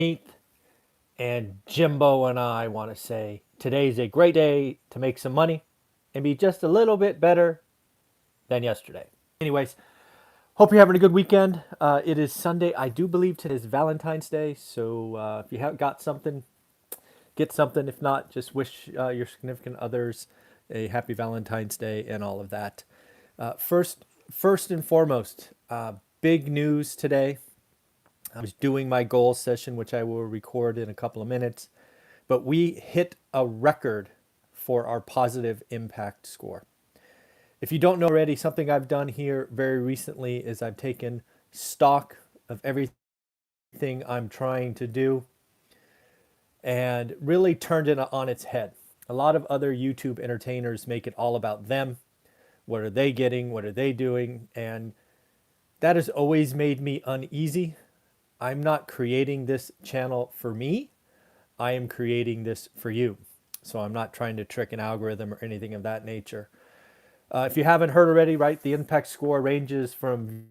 And Jimbo and I want to say today's a great day to make some money and be just a little bit better than yesterday. Anyways, hope you're having a good weekend. It is Sunday. I do believe today is Valentine's Day. So if you have got something, get something. If not, just wish your significant others a happy Valentine's Day and all of that. First and foremost, big news today. I was doing my goals session, which I will record in a couple of minutes, but we hit a record for our positive impact score. If you don't know already, something I've done here very recently is I've taken stock of everything I'm trying to do and really turned it on its head. A lot of other YouTube entertainers make it all about them. What are they getting? What are they doing? And that has always made me uneasy. I'm not creating this channel for me. I am creating this for you. So I'm not trying to trick an algorithm or anything of that nature. If you haven't heard already, right, the impact score ranges from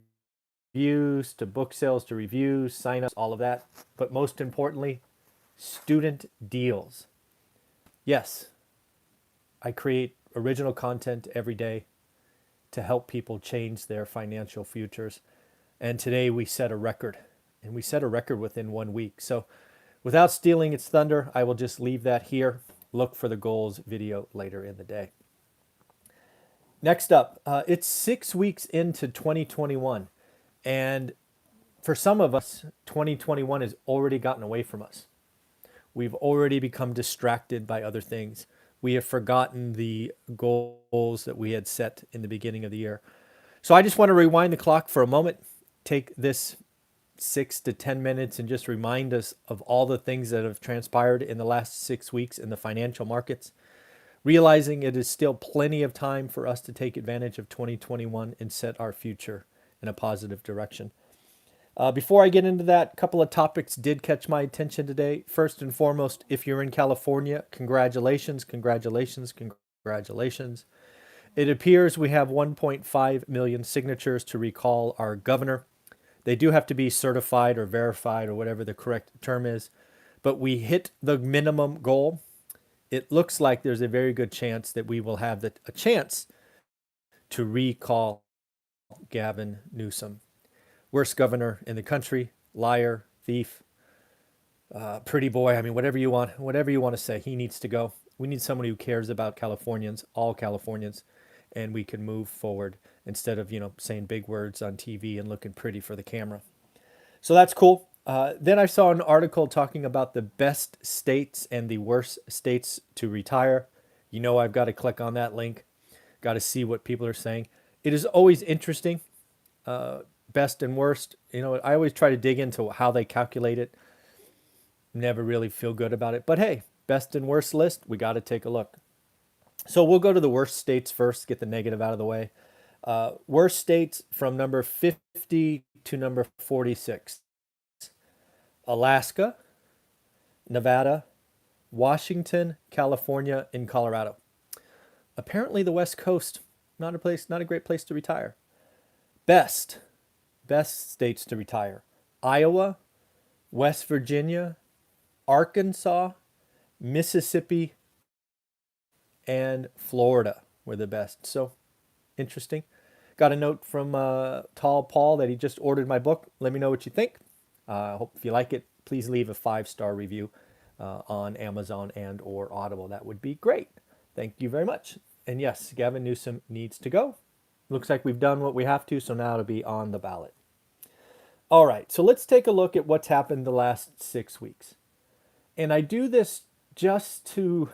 views to book sales to reviews, signups, all of that. But most importantly, student deals. Yes, I create original content every day to help people change their financial futures. And today we set a record, and we set a record within 1 week. So without stealing its thunder, I will just leave that here. Look for the goals video later in the day. Next up, it's 6 weeks into 2021. And for some of us, 2021 has already gotten away from us. We've already become distracted by other things. We have forgotten the goals that we had set in the beginning of the year. So I just want to rewind the clock for a moment, take this 6 to 10 minutes and just remind us of all the things that have transpired in the last 6 weeks in the financial markets, realizing it is still plenty of time for us to take advantage of 2021 and set our future in a positive direction. Before I get into that, a couple of topics did catch my attention today. First and foremost, if you're in California, congratulations, congratulations, congratulations. It appears we have 1.5 million signatures to recall our governor. They do have to be certified or verified or whatever the correct term is, but we hit the minimum goal. It looks like there's a very good chance that we will have a chance to recall Gavin Newsom. Worst governor in the country, liar, thief, pretty boy. I mean, whatever you want to say, he needs to go. We need someone who cares about Californians, all Californians, and we can move forward instead of, saying big words on TV and looking pretty for the camera. So that's cool. Then I saw an article talking about the best states and the worst states to retire. I've got to click on that link, got to see what people are saying. It is always interesting, best and worst. I always try to dig into how they calculate it. Never really feel good about it. But hey, best and worst list, we got to take a look. So we'll go to the worst states first, get the negative out of the way. Worst states from number 50 to number 46. Alaska, Nevada, Washington, California, and Colorado. Apparently the West Coast, not a great place to retire. Best states to retire. Iowa, West Virginia, Arkansas, Mississippi, and Florida were the best. So interesting. Got a note from Tall Paul that he just ordered my book. Let me know what you think. Hope if you like it, please leave a 5-star review on Amazon and or Audible. That would be great. Thank you very much. And yes, Gavin Newsom needs to go. Looks like we've done what we have to, so now it'll be on the ballot. All right, so let's take a look at what's happened the last 6 weeks. And I do this just to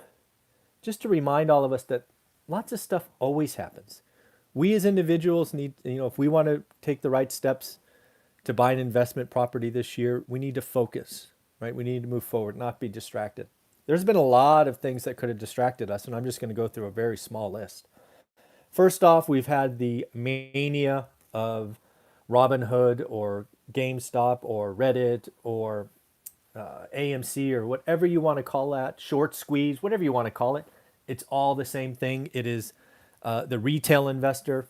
remind all of us that lots of stuff always happens. We as individuals need, if we want to take the right steps to buy an investment property this year, we need to focus, right? We need to move forward, not be distracted. There's been a lot of things that could have distracted us, and I'm just going to go through a very small list. First off, we've had the mania of Robinhood or GameStop or Reddit or AMC or whatever you want to call that, short squeeze, whatever you want to call it. It's all the same thing. It is the retail investor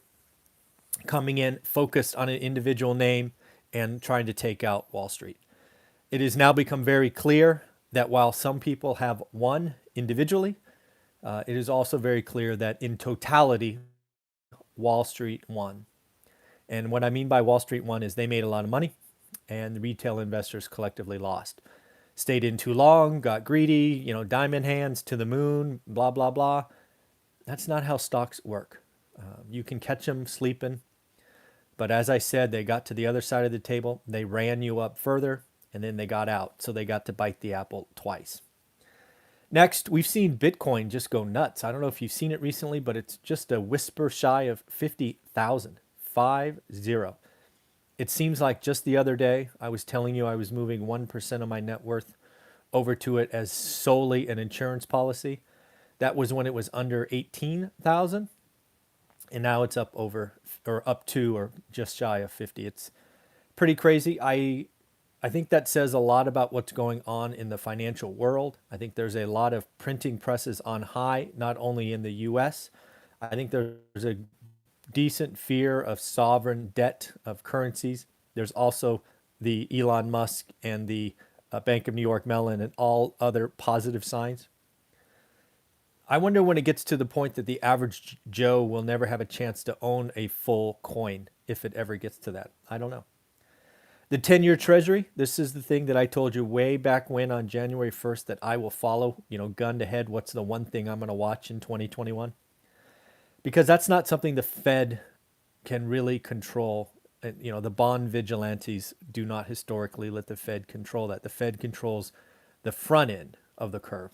coming in focused on an individual name and trying to take out Wall Street. It has now become very clear that while some people have won individually, it is also very clear that in totality, Wall Street won. And what I mean by Wall Street won is they made a lot of money and the retail investors collectively lost. Stayed in too long, got greedy, diamond hands to the moon, blah, blah, blah. That's not how stocks work. You can catch them sleeping. But as I said, they got to the other side of the table. They ran you up further and then they got out. So they got to bite the apple twice. Next, we've seen Bitcoin just go nuts. I don't know if you've seen it recently, but it's just a whisper shy of 50,000. 50. It seems like just the other day, I was telling you I was moving 1% of my net worth over to it as solely an insurance policy. That was when it was under 18,000. And now it's up to or just shy of 50. It's pretty crazy. I think that says a lot about what's going on in the financial world. I think there's a lot of printing presses on high, not only in the US. I think there's a decent fear of sovereign debt of currencies. There's also the Elon Musk and the Bank of New York Mellon and all other positive signs. I wonder when it gets to the point that the average Joe will never have a chance to own a full coin, if it ever gets to that. I don't know. The 10-year treasury, this is the thing that I told you way back when on January 1st that I will follow, gun to head. What's the one thing I'm going to watch in 2021? Because that's not something the Fed can really control. The bond vigilantes do not historically let the Fed control that. The Fed controls the front end of the curve,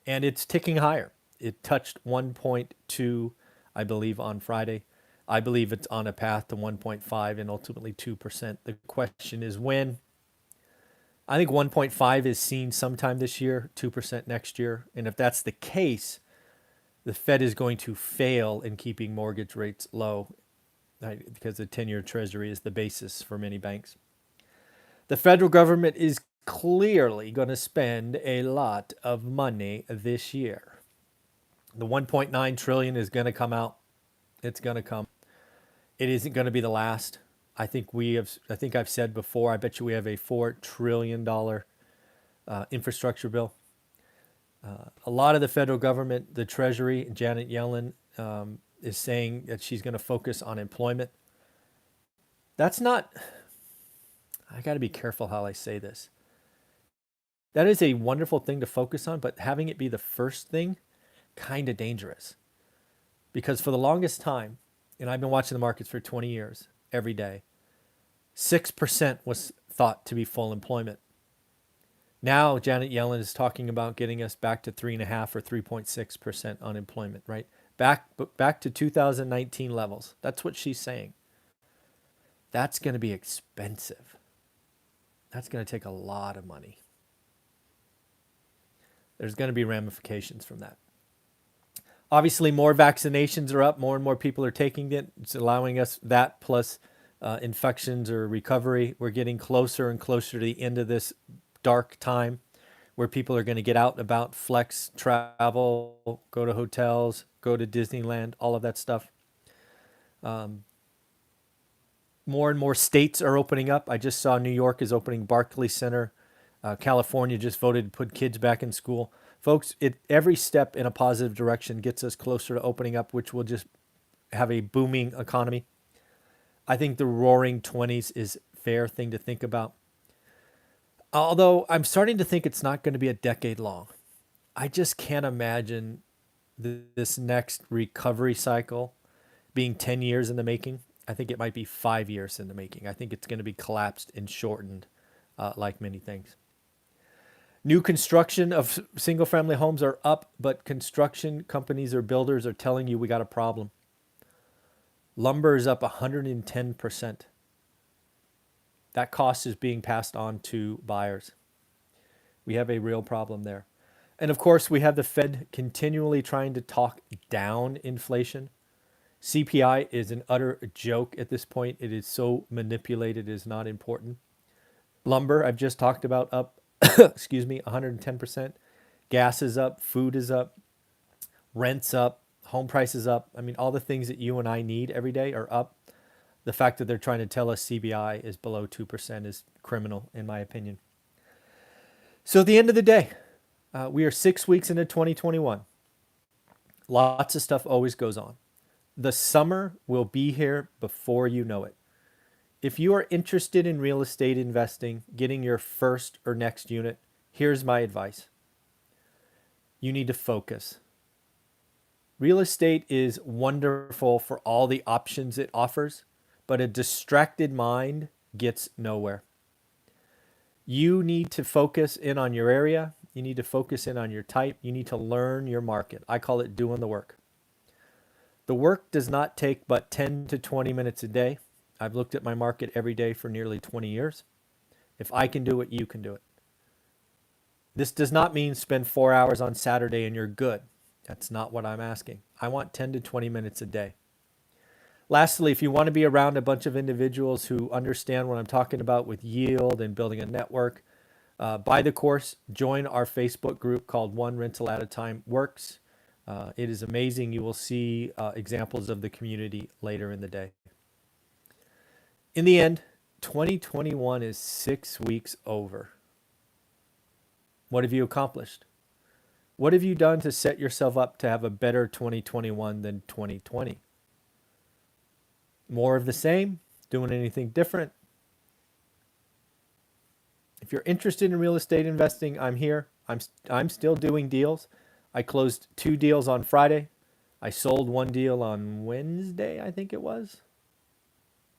and it's ticking higher. It touched 1.2, I believe, on Friday. I believe it's on a path to 1.5 and ultimately 2%. The question is when. I think 1.5 is seen sometime this year, 2% next year. And if that's the case, the Fed is going to fail in keeping mortgage rates low, right? Because the 10-year treasury is the basis for many banks. The federal government is clearly going to spend a lot of money this year. The 1.9 trillion is going to come out. It's going to come. It isn't going to be the last. I think I've said before, I bet you we have a $4 trillion infrastructure bill. A lot of the federal government, the Treasury, Janet Yellen, is saying that she's going to focus on employment. That's not, I got to be careful how I say this. That is a wonderful thing to focus on, but having it be the first thing, kind of dangerous. Because for the longest time, and I've been watching the markets for 20 years, every day, 6% was thought to be full employment. Now, Janet Yellen is talking about getting us back to 3.5 or 3.6% unemployment, right? Back to 2019 levels. That's what she's saying. That's going to be expensive. That's going to take a lot of money. There's going to be ramifications from that. Obviously, more vaccinations are up. More and more people are taking it. It's allowing us that plus infections or recovery. We're getting closer and closer to the end of this dark time where people are going to get out and about, flex, travel, go to hotels, go to Disneyland, all of that stuff. More and more states are opening up. I just saw New York is opening Barclays Center. California just voted to put kids back in school. Folks, every step in a positive direction gets us closer to opening up, which will just have a booming economy. I think the roaring 20s is a fair thing to think about. Although I'm starting to think it's not going to be a decade long. I just can't imagine this next recovery cycle being 10 years in the making. I think it might be 5 years in the making. I think it's going to be collapsed and shortened like many things. New construction of single-family homes are up, but construction companies or builders are telling you we got a problem. Lumber is up 110%. That cost is being passed on to buyers. We have a real problem there. And of course, we have the Fed continually trying to talk down inflation. CPI is an utter joke at this point. It is so manipulated, it is not important. Lumber, I've just talked about, up 110%. Gas is up, food is up, rent's up, home prices up. I mean, all the things that you and I need every day are up. The fact that they're trying to tell us CPI is below 2% is criminal, in my opinion. So at the end of the day, we are 6 weeks into 2021. Lots of stuff always goes on. The summer will be here before you know it. If you are interested in real estate investing, getting your first or next unit, here's my advice. You need to focus. Real estate is wonderful for all the options it offers, but a distracted mind gets nowhere. You need to focus in on your area. You need to focus in on your type. You need to learn your market. I call it doing the work. The work does not take but 10 to 20 minutes a day. I've looked at my market every day for nearly 20 years. If I can do it, you can do it. This does not mean spend 4 hours on Saturday and you're good. That's not what I'm asking. I want 10 to 20 minutes a day. Lastly, if you want to be around a bunch of individuals who understand what I'm talking about with yield and building a network, buy the course, join our Facebook group called One Rental at a Time Works. It is amazing. You will see examples of the community later in the day. In the end, 2021 is 6 weeks over. What have you accomplished? What have you done to set yourself up to have a better 2021 than 2020? More of the same? Doing anything different? If you're interested in real estate investing, I'm here. I'm still doing deals. I closed 2 deals on Friday. I sold 1 deal on Wednesday, I think it was.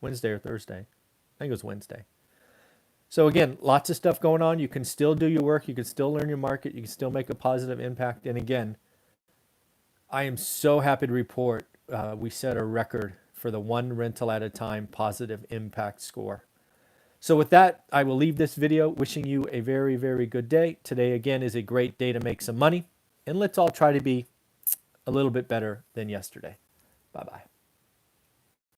Wednesday or Thursday. I think it was Wednesday. So again, lots of stuff going on. You can still do your work. You can still learn your market. You can still make a positive impact. And again, I am so happy to report we set a record for the one rental at a time positive impact score. So with that, I will leave this video wishing you a very, very good day. Today, again, is a great day to make some money. And let's all try to be a little bit better than yesterday. Bye-bye.